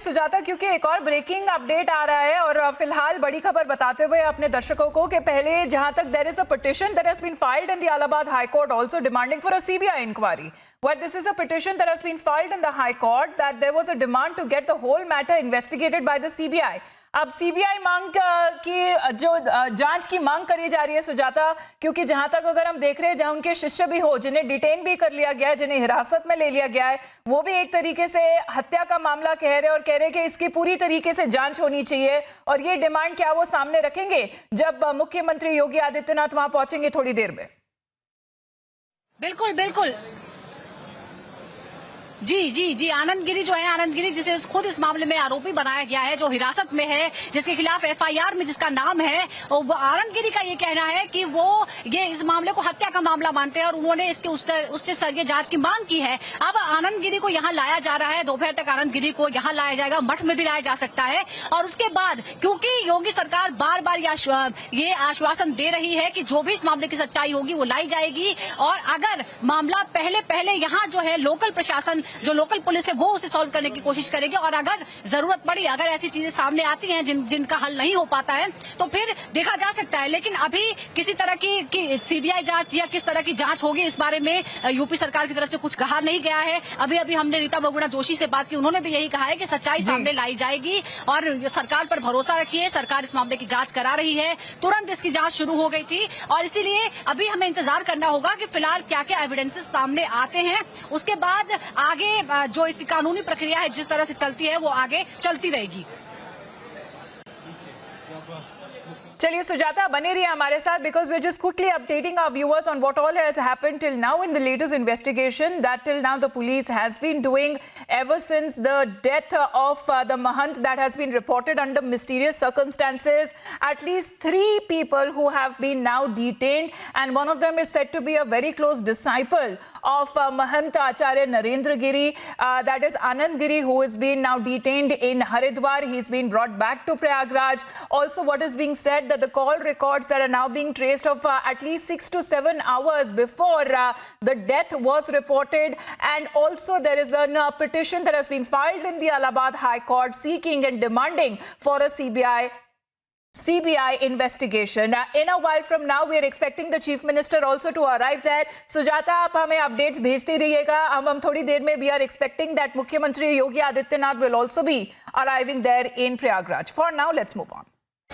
सुजाता, क्योंकि एक और ब्रेकिंग अपडेट आ रहा है और फिलहाल बड़ी खबर बताते हुए अपने दर्शकों को कि पहले जहां तक there is a petition that has been filed in the Allahabad High Court also demanding for a CBI inquiry, where this is a petition that has been filed in the high court that there was a demand to get the whole matter investigated by the CBI. अब CBI मांग की जो जांच की मांग करी जा रही है सुजाता, क्योंकि जहां तक अगर हम देख रहे हैं जहां उनके शिष्य भी हो, जिन्हें डिटेन भी कर लिया गया है, जिन्हें हिरासत में ले लिया गया है, वो भी एक तरीके से हत्या का मामला कह रहे हैं और कह रहे हैं कि इसकी पूरी तरीके से जांच होनी चाहिए। और ये डिमांड क्या वो सामने रखेंगे जब मुख्यमंत्री योगी आदित्यनाथ वहां पहुंचेंगे थोड़ी देर में? बिल्कुल बिल्कुल जी आनंद गिरी जो है, आनंद गिरी जिसे खुद इस मामले में आरोपी बनाया गया है, जो हिरासत में है, जिसके खिलाफ एफआईआर में जिसका नाम है, आनंद गिरी का ये कहना है कि वो ये इस मामले को हत्या का मामला मानते हैं और उन्होंने इसके उच्च स्तरीय जांच की मांग की है। अब आनंद गिरी को यहाँ लाया जा रहा है, दोपहर तक आनंद गिरी को यहाँ लाया जाएगा, मठ में भी लाया जा सकता है। और उसके बाद क्योंकि योगी सरकार बार बार ये आश्वासन दे रही है कि जो भी इस मामले की सच्चाई होगी वो लाई जाएगी, और अगर मामला पहले यहाँ जो है लोकल प्रशासन, जो लोकल पुलिस है, वो उसे सॉल्व करने की कोशिश करेगी, और अगर जरूरत पड़ी, अगर ऐसी चीजें सामने आती हैं जिनका हल नहीं हो पाता है, तो फिर देखा जा सकता है। लेकिन अभी किसी तरह की सीबीआई जांच या किस तरह की जांच होगी इस बारे में यूपी सरकार की तरफ से कुछ कहा नहीं गया है। अभी हमने रीता बहुगुणा जोशी से बात की, उन्होंने भी यही कहा है कि सच्चाई सामने लाई जाएगी और सरकार पर भरोसा रखिए, सरकार इस मामले की जांच करा रही है। तुरंत इसकी जांच शुरू हो गई थी और इसीलिए अभी हमें इंतजार करना होगा कि फिलहाल क्या क्या एविडेंसेस सामने आते हैं। उसके बाद आगे जो इसकी कानूनी प्रक्रिया है जिस तरह से चलती है वो आगे चलती रहेगी। चलिए सुजाता, बने रहिए हमारे साथ because we're just quickly updating our viewers on what all has happened till now in the latest investigation that till now the police has been doing ever since the death of the Mahant that has been reported under mysterious circumstances. At least 3 people who have been now detained, and one of them is said to be a very close disciple of Mahant Acharya Narendra Giri, that is Anand Giri, who is being now detained in Haridwar. He's been brought back to Prayagraj. Also, what is being said that the call records that are now being traced of at least 6 to 7 hours before the death was reported, and also there is a petition that has been filed in the Allahabad High Court seeking and demanding for a CBI investigation. In a while from now, we are expecting the Chief Minister also to arrive there. Sujata, आप हमें updates भेजते रहिएगा. हम थोड़ी देर में we are expecting that मुख्यमंत्री Yogi Adityanath will also be arriving there in Prayagraj. For now, let's move on.